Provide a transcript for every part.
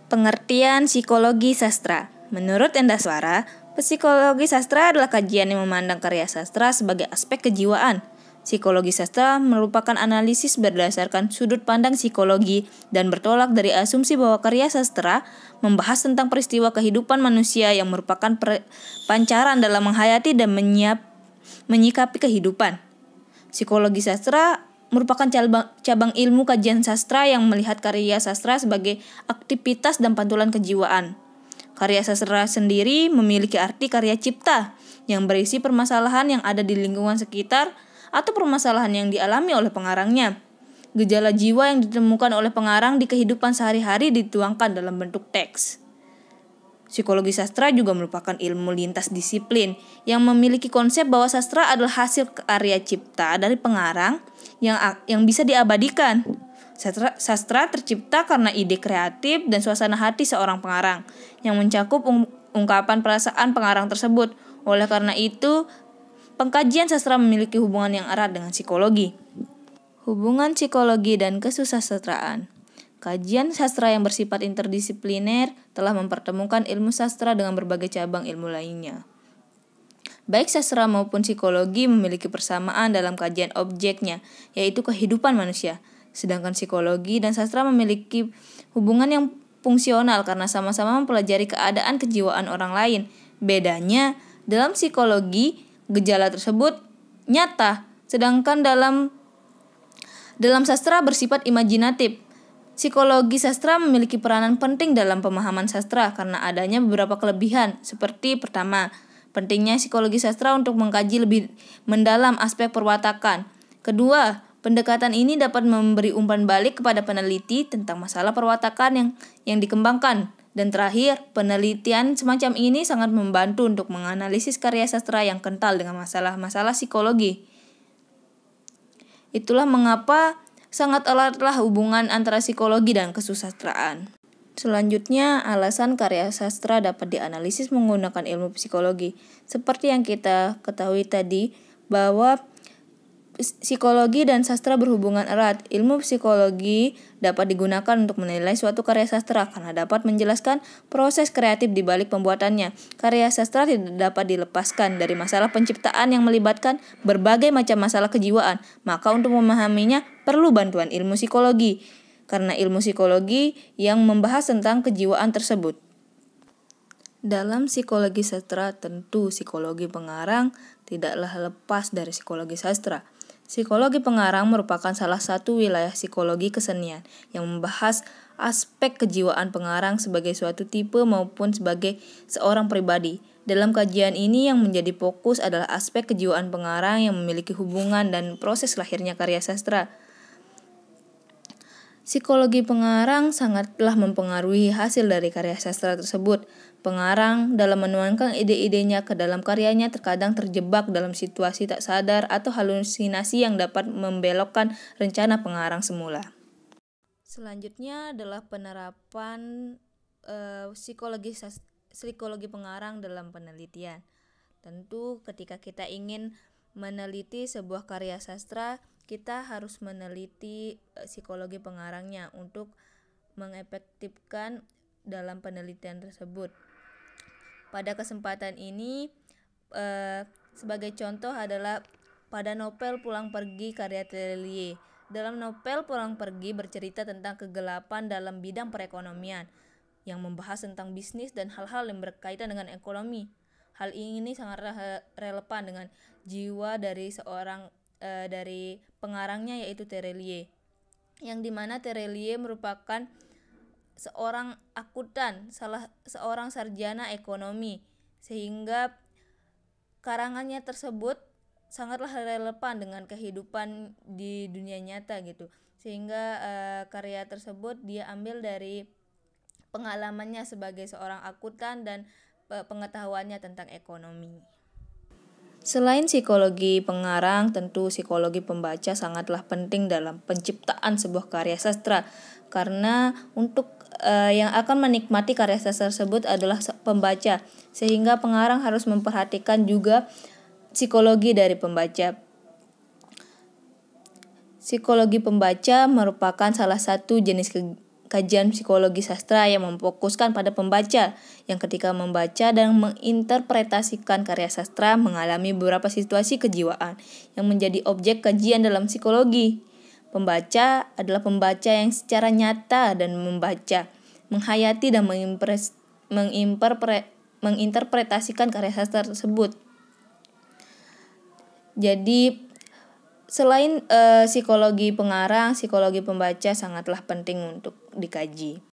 Pengertian psikologi sastra. Menurut Endaswara, psikologi sastra adalah kajian yang memandang karya sastra sebagai aspek kejiwaan. Psikologi sastra merupakan analisis berdasarkan sudut pandang psikologi dan bertolak dari asumsi bahwa karya sastra membahas tentang peristiwa kehidupan manusia yang merupakan pancaran dalam menghayati dan menyikapi kehidupan. Psikologi sastra merupakan cabang ilmu kajian sastra yang melihat karya sastra sebagai aktivitas dan pantulan kejiwaan. Karya sastra sendiri memiliki arti karya cipta yang berisi permasalahan yang ada di lingkungan sekitar atau permasalahan yang dialami oleh pengarangnya. Gejala jiwa yang ditemukan oleh pengarang di kehidupan sehari-hari dituangkan dalam bentuk teks. Psikologi sastra juga merupakan ilmu lintas disiplin yang memiliki konsep bahwa sastra adalah hasil karya cipta dari pengarang yang bisa diabadikan. Sastra tercipta karena ide kreatif dan suasana hati seorang pengarang yang mencakup ungkapan perasaan pengarang tersebut. Oleh karena itu, pengkajian sastra memiliki hubungan yang erat dengan psikologi. Hubungan psikologi dan kesusastraan. Kajian sastra yang bersifat interdisipliner telah mempertemukan ilmu sastra dengan berbagai cabang ilmu lainnya. Baik sastra maupun psikologi memiliki persamaan dalam kajian objeknya, yaitu kehidupan manusia. Sedangkan psikologi dan sastra memiliki hubungan yang fungsional karena sama-sama mempelajari keadaan kejiwaan orang lain. Bedanya, dalam psikologi, gejala tersebut nyata, sedangkan dalam sastra bersifat imajinatif. Psikologi sastra memiliki peranan penting dalam pemahaman sastra karena adanya beberapa kelebihan, seperti pertama, pentingnya psikologi sastra untuk mengkaji lebih mendalam aspek perwatakan. Kedua, pendekatan ini dapat memberi umpan balik kepada peneliti tentang masalah perwatakan yang dikembangkan. Dan terakhir, penelitian semacam ini sangat membantu untuk menganalisis karya sastra yang kental dengan masalah-masalah psikologi. Itulah mengapa sangat eratlah hubungan antara psikologi dan kesusastraan. Selanjutnya, alasan karya sastra dapat dianalisis menggunakan ilmu psikologi. Seperti yang kita ketahui tadi, bahwa psikologi dan sastra berhubungan erat. Ilmu psikologi dapat digunakan untuk menilai suatu karya sastra karena dapat menjelaskan proses kreatif di balik pembuatannya. Karya sastra tidak dapat dilepaskan dari masalah penciptaan yang melibatkan berbagai macam masalah kejiwaan. Maka untuk memahaminya perlu bantuan ilmu psikologi, karena ilmu psikologi yang membahas tentang kejiwaan tersebut. Dalam psikologi sastra, tentu psikologi pengarang tidaklah lepas dari psikologi sastra. Psikologi pengarang merupakan salah satu wilayah psikologi kesenian yang membahas aspek kejiwaan pengarang sebagai suatu tipe maupun sebagai seorang pribadi. Dalam kajian ini yang menjadi fokus adalah aspek kejiwaan pengarang yang memiliki hubungan dan proses lahirnya karya sastra. Psikologi pengarang sangatlah mempengaruhi hasil dari karya sastra tersebut. Pengarang dalam menuangkan ide-idenya ke dalam karyanya terkadang terjebak dalam situasi tak sadar atau halusinasi yang dapat membelokkan rencana pengarang semula. Selanjutnya adalah penerapan psikologi pengarang dalam penelitian. Tentu ketika kita ingin meneliti sebuah karya sastra, kita harus meneliti psikologi pengarangnya untuk mengefektifkan dalam penelitian tersebut. Pada kesempatan ini, sebagai contoh adalah pada novel Pulang Pergi karya Terelie. Dalam novel Pulang Pergi bercerita tentang kegelapan dalam bidang perekonomian yang membahas tentang bisnis dan hal-hal yang berkaitan dengan ekonomi. Hal ini sangat relevan dengan jiwa dari dari pengarangnya, yaitu Terelie, yang dimana Terelie merupakan seorang akuntan, seorang sarjana ekonomi, sehingga karangannya tersebut sangatlah relevan dengan kehidupan di dunia nyata gitu. Sehingga karya tersebut dia ambil dari pengalamannya sebagai seorang akuntan dan pengetahuannya tentang ekonomi. Selain psikologi pengarang, tentu psikologi pembaca sangatlah penting dalam penciptaan sebuah karya sastra, karena untuk yang akan menikmati karya sastra tersebut adalah pembaca, sehingga pengarang harus memperhatikan juga psikologi dari pembaca. Psikologi pembaca merupakan salah satu jenis kajian psikologi sastra yang memfokuskan pada pembaca yang ketika membaca dan menginterpretasikan karya sastra mengalami beberapa situasi kejiwaan yang menjadi objek kajian dalam psikologi. Pembaca adalah pembaca yang secara nyata dan membaca, menghayati dan menginterpretasikan karya sastra tersebut. Jadi selain psikologi pengarang, psikologi pembaca sangatlah penting untuk dikaji.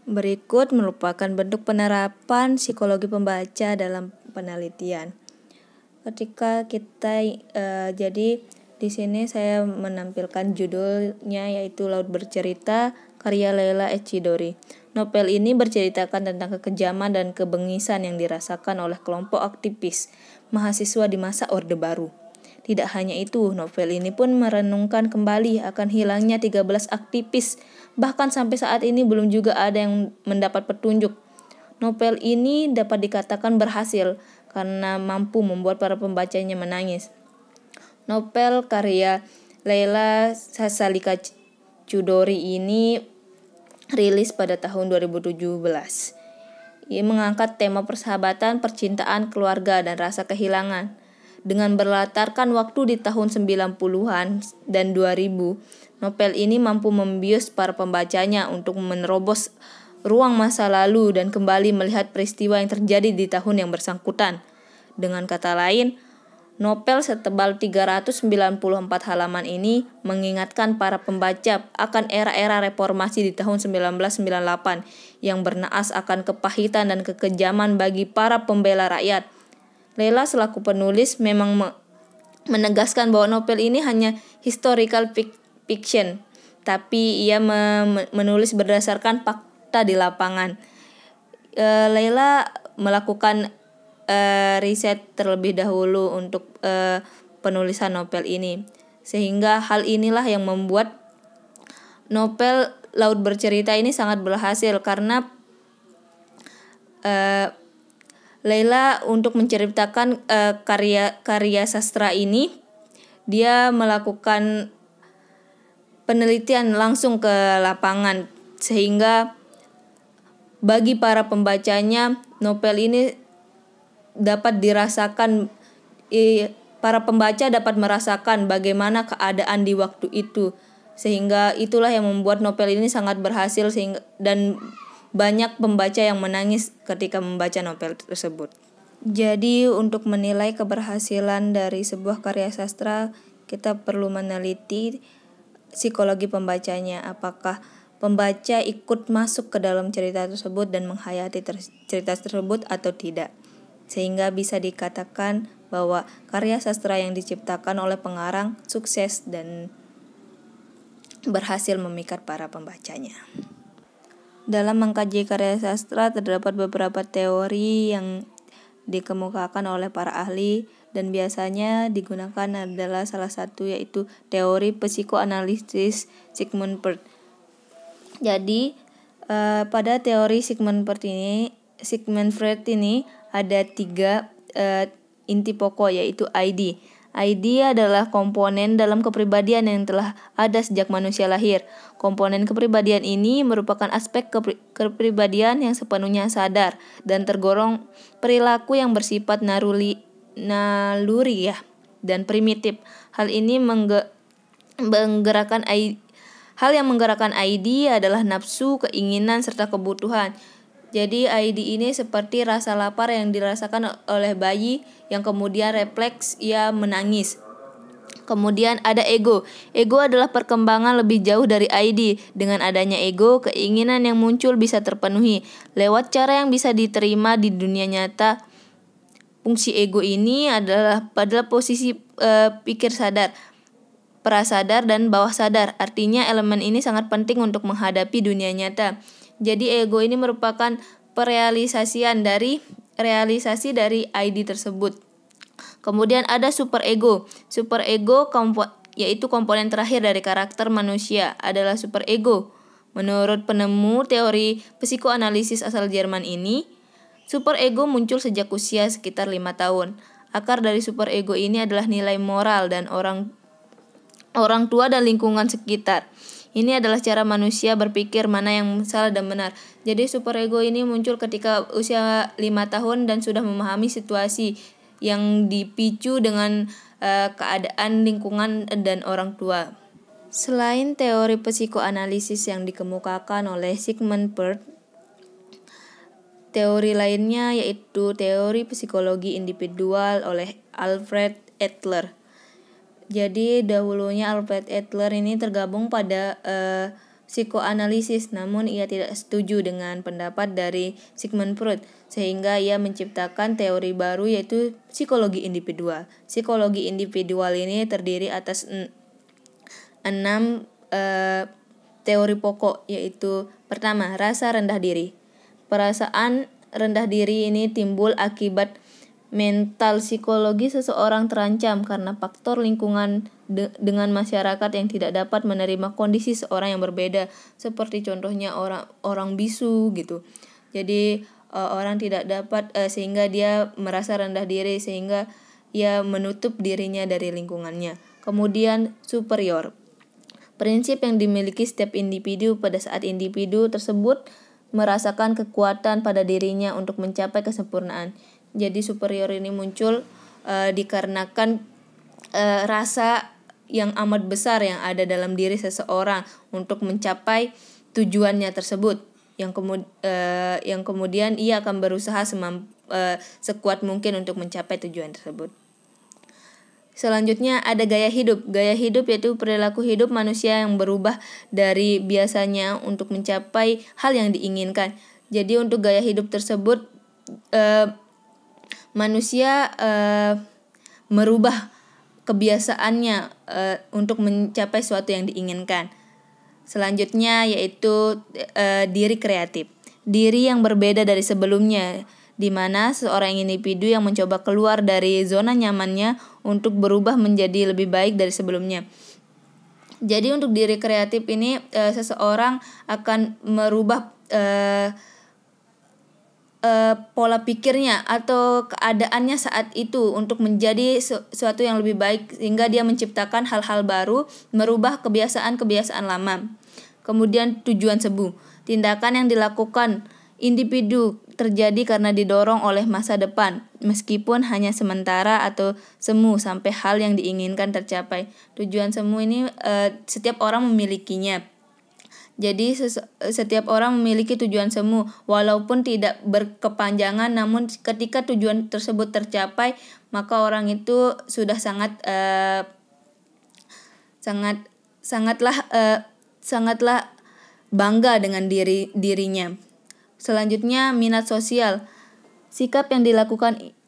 Berikut merupakan bentuk penerapan psikologi pembaca dalam penelitian. Ketika kita jadi di sini saya menampilkan judulnya yaitu Laut Bercerita karya Leila Chidori. Novel ini berceritakan tentang kekejaman dan kebengisan yang dirasakan oleh kelompok aktivis mahasiswa di masa Orde Baru. Tidak hanya itu, novel ini pun merenungkan kembali akan hilangnya 13 aktivis. Bahkan sampai saat ini belum juga ada yang mendapat petunjuk. Novel ini dapat dikatakan berhasil karena mampu membuat para pembacanya menangis. Novel karya Leila Sasalika Chudori ini rilis pada tahun 2017. Ia mengangkat tema persahabatan, percintaan, keluarga, dan rasa kehilangan. Dengan berlatarkan waktu di tahun 90-an dan 2000, novel ini mampu membius para pembacanya untuk menerobos ruang masa lalu dan kembali melihat peristiwa yang terjadi di tahun yang bersangkutan. Dengan kata lain, novel setebal 394 halaman ini mengingatkan para pembaca akan era-era reformasi di tahun 1998 yang bernaas akan kepahitan dan kekejaman bagi para pembela rakyat. Leila selaku penulis memang menegaskan bahwa novel ini hanya historical fiction, tapi ia menulis berdasarkan fakta di lapangan. Leila melakukan riset terlebih dahulu untuk penulisan novel ini, sehingga hal inilah yang membuat novel Laut Bercerita ini sangat berhasil karena Leila untuk menceritakan karya sastra ini, dia melakukan penelitian langsung ke lapangan sehingga bagi para pembacanya novel ini dapat dirasakan, para pembaca dapat merasakan bagaimana keadaan di waktu itu, sehingga itulah yang membuat novel ini sangat berhasil dan banyak pembaca yang menangis ketika membaca novel tersebut. Jadi untuk menilai keberhasilan dari sebuah karya sastra, kita perlu meneliti psikologi pembacanya. Apakah pembaca ikut masuk ke dalam cerita tersebut dan menghayati cerita tersebut atau tidak. Sehingga bisa dikatakan bahwa karya sastra yang diciptakan oleh pengarang sukses dan berhasil memikat para pembacanya. Dalam mengkaji karya sastra terdapat beberapa teori yang dikemukakan oleh para ahli dan biasanya digunakan adalah salah satu yaitu teori psikoanalisis Sigmund Freud. Jadi pada teori Sigmund Freud ini ada 3 inti pokok yaitu ID. ID adalah komponen dalam kepribadian yang telah ada sejak manusia lahir. Komponen kepribadian ini merupakan aspek kepribadian yang sepenuhnya sadar dan tergolong perilaku yang bersifat naluri dan primitif. Hal yang menggerakkan ID adalah nafsu, keinginan, serta kebutuhan. Jadi ID ini seperti rasa lapar yang dirasakan oleh bayi yang kemudian refleks ia menangis. Kemudian ada ego. Ego adalah perkembangan lebih jauh dari ID. Dengan adanya ego, keinginan yang muncul bisa terpenuhi lewat cara yang bisa diterima di dunia nyata. Fungsi ego ini adalah pada posisi pikir sadar, prasadar, dan bawah sadar. Artinya elemen ini sangat penting untuk menghadapi dunia nyata. Jadi ego ini merupakan realisasi dari ID tersebut. Kemudian ada superego. Superego yaitu komponen terakhir dari karakter manusia adalah superego. Menurut penemu teori psikoanalisis asal Jerman ini, superego muncul sejak usia sekitar 5 tahun. Akar dari superego ini adalah nilai moral dan orang tua dan lingkungan sekitar. Ini adalah cara manusia berpikir mana yang salah dan benar. Jadi superego ini muncul ketika usia 5 tahun dan sudah memahami situasi yang dipicu dengan keadaan lingkungan dan orang tua. Selain teori psikoanalisis yang dikemukakan oleh Sigmund Freud, teori lainnya yaitu teori psikologi individual oleh Alfred Adler. Jadi dahulunya Alfred Adler ini tergabung pada psikoanalisis, namun ia tidak setuju dengan pendapat dari Sigmund Freud, sehingga ia menciptakan teori baru yaitu psikologi individual. Psikologi individual ini terdiri atas 6 teori pokok, yaitu pertama, rasa rendah diri. Perasaan rendah diri ini timbul akibat mental psikologi seseorang terancam karena faktor lingkungan dengan masyarakat yang tidak dapat menerima kondisi seorang yang berbeda, seperti contohnya orang bisu gitu. Jadi orang tidak dapat sehingga dia merasa rendah diri, sehingga ia menutup dirinya dari lingkungannya. Kemudian superior, prinsip yang dimiliki setiap individu pada saat individu tersebut merasakan kekuatan pada dirinya untuk mencapai kesempurnaan. Jadi superior ini muncul dikarenakan rasa yang amat besar yang ada dalam diri seseorang untuk mencapai tujuannya tersebut, yang kemudian ia akan berusaha sekuat mungkin untuk mencapai tujuan tersebut. Selanjutnya ada gaya hidup. Gaya hidup yaitu perilaku hidup manusia yang berubah dari biasanya untuk mencapai hal yang diinginkan. Jadi untuk gaya hidup tersebut manusia merubah kebiasaannya untuk mencapai sesuatu yang diinginkan. Selanjutnya yaitu diri kreatif. Diri yang berbeda dari sebelumnya, di mana seorang individu yang mencoba keluar dari zona nyamannya untuk berubah menjadi lebih baik dari sebelumnya. Jadi untuk diri kreatif ini seseorang akan merubah pola pikirnya atau keadaannya saat itu untuk menjadi sesuatu yang lebih baik, sehingga dia menciptakan hal-hal baru, merubah kebiasaan-kebiasaan lama. Kemudian tujuan semu. Tindakan yang dilakukan individu terjadi karena didorong oleh masa depan, meskipun hanya sementara atau semu sampai hal yang diinginkan tercapai. Tujuan semu ini setiap orang memilikinya. Jadi setiap orang memiliki tujuan semu, walaupun tidak berkepanjangan, namun ketika tujuan tersebut tercapai, maka orang itu sudah sangatlah bangga dengan dirinya. Selanjutnya minat sosial.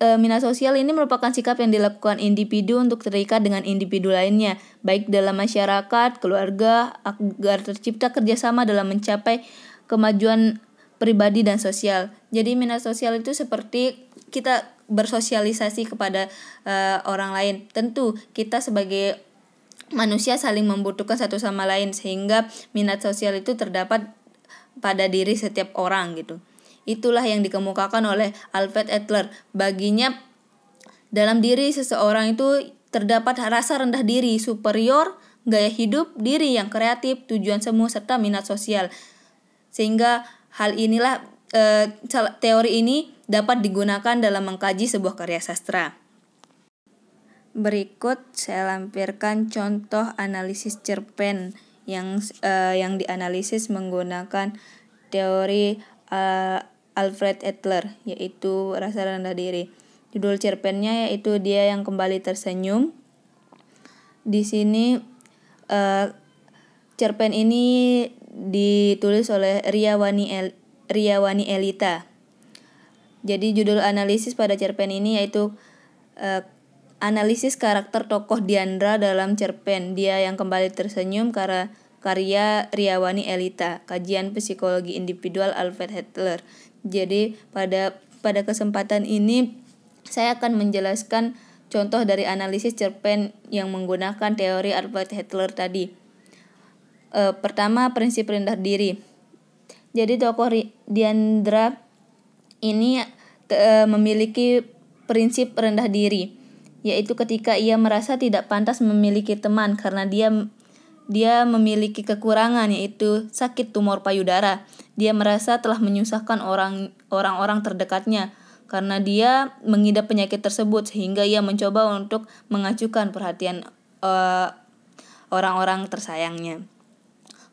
Minat sosial ini merupakan sikap yang dilakukan individu untuk terikat dengan individu lainnya, baik dalam masyarakat, keluarga, agar tercipta kerjasama dalam mencapai kemajuan pribadi dan sosial. Jadi minat sosial itu seperti kita bersosialisasi kepada orang lain. Tentu kita sebagai manusia saling membutuhkan satu sama lain, sehingga minat sosial itu terdapat pada diri setiap orang gitu. Itulah yang dikemukakan oleh Alfred Adler. Baginya dalam diri seseorang itu terdapat rasa rendah diri, superior, gaya hidup, diri yang kreatif, tujuan semu, serta minat sosial. Sehingga hal inilah teori ini dapat digunakan dalam mengkaji sebuah karya sastra. Berikut saya lampirkan contoh analisis cerpen yang dianalisis menggunakan teori Alfred Adler, yaitu rasa rendah diri. Judul cerpennya yaitu Dia yang Kembali Tersenyum. Di sini cerpen ini ditulis oleh Riawani Elita. Jadi judul analisis pada cerpen ini yaitu analisis karakter tokoh Diandra dalam cerpen Dia yang Kembali Tersenyum karya Riawani Elita, kajian psikologi individual Alfred Adler. Jadi pada kesempatan ini saya akan menjelaskan contoh dari analisis cerpen yang menggunakan teori Alfred Adler tadi. Pertama, prinsip rendah diri. Jadi tokoh Diandra ini memiliki prinsip rendah diri, yaitu ketika ia merasa tidak pantas memiliki teman karena dia memiliki kekurangan yaitu sakit tumor payudara. Dia merasa telah menyusahkan orang-orang terdekatnya karena dia mengidap penyakit tersebut, sehingga ia mencoba untuk mengacuhkan perhatian orang-orang tersayangnya.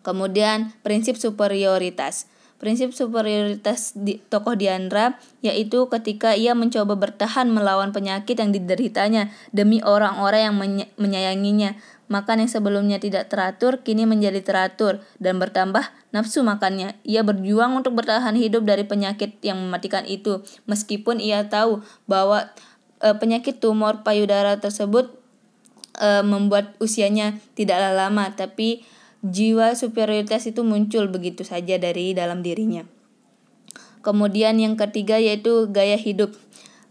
Kemudian prinsip superioritas. Prinsip superioritas tokoh Diandra yaitu ketika ia mencoba bertahan melawan penyakit yang dideritanya demi orang-orang yang menyayanginya. Makan yang sebelumnya tidak teratur kini menjadi teratur dan bertambah nafsu makannya. Ia berjuang untuk bertahan hidup dari penyakit yang mematikan itu, meskipun ia tahu bahwa penyakit tumor payudara tersebut membuat usianya tidaklah lama, tapi jiwa superioritas itu muncul begitu saja dari dalam dirinya. Kemudian yang ketiga yaitu gaya hidup.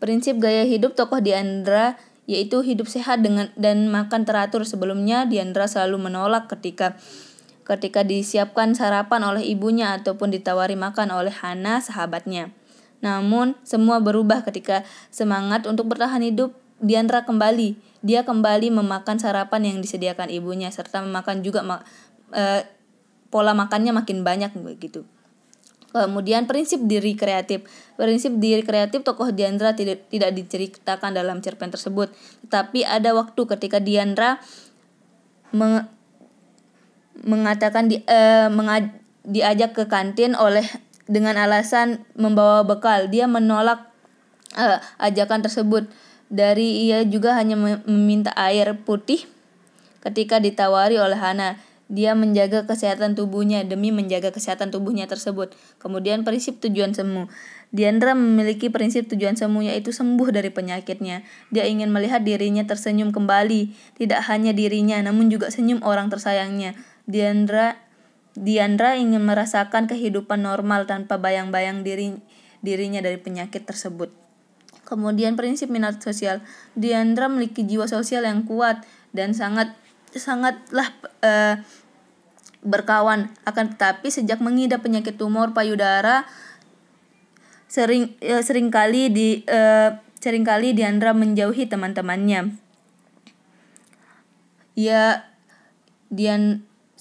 Prinsip gaya hidup tokoh Diandra yaitu hidup sehat dan makan teratur. Sebelumnya Diandra selalu menolak ketika disiapkan sarapan oleh ibunya ataupun ditawari makan oleh Hana sahabatnya. Namun semua berubah ketika semangat untuk bertahan hidup Diandra kembali. Dia kembali memakan sarapan yang disediakan ibunya serta memakan juga pola makannya makin banyak begitu. Kemudian prinsip diri kreatif. Prinsip diri kreatif tokoh Diandra tidak diceritakan dalam cerpen tersebut, tetapi ada waktu ketika Diandra mengatakan diajak ke kantin dengan alasan membawa bekal. Dia menolak ajakan tersebut. Ia juga hanya meminta air putih ketika ditawari oleh Hana. Dia menjaga kesehatan tubuhnya demi menjaga kesehatan tubuhnya tersebut. Kemudian prinsip tujuan semu. Diandra memiliki prinsip tujuan semu yaitu sembuh dari penyakitnya. Dia ingin melihat dirinya tersenyum kembali, tidak hanya dirinya namun juga senyum orang tersayangnya. Diandra ingin merasakan kehidupan normal tanpa bayang-bayang dirinya dari penyakit tersebut. Kemudian prinsip minat sosial. Diandra memiliki jiwa sosial yang kuat dan sangatlah berkawan. Akan tetapi sejak mengidap penyakit tumor payudara seringkali Diandra menjauhi teman-temannya.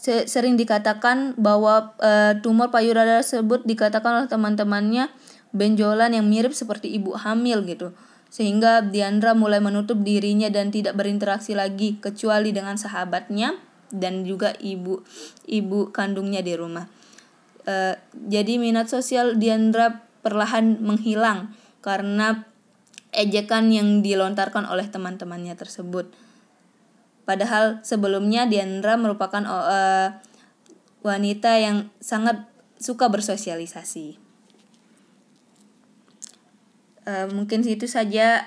Sering dikatakan bahwa tumor payudara tersebut dikatakan oleh teman-temannya benjolan yang mirip seperti ibu hamil gitu. Sehingga Diandra mulai menutup dirinya dan tidak berinteraksi lagi kecuali dengan sahabatnya dan juga ibu kandungnya di rumah. Jadi minat sosial Diandra perlahan menghilang karena ejekan yang dilontarkan oleh teman-temannya tersebut. Padahal sebelumnya Diandra merupakan wanita yang sangat suka bersosialisasi. Mungkin itu saja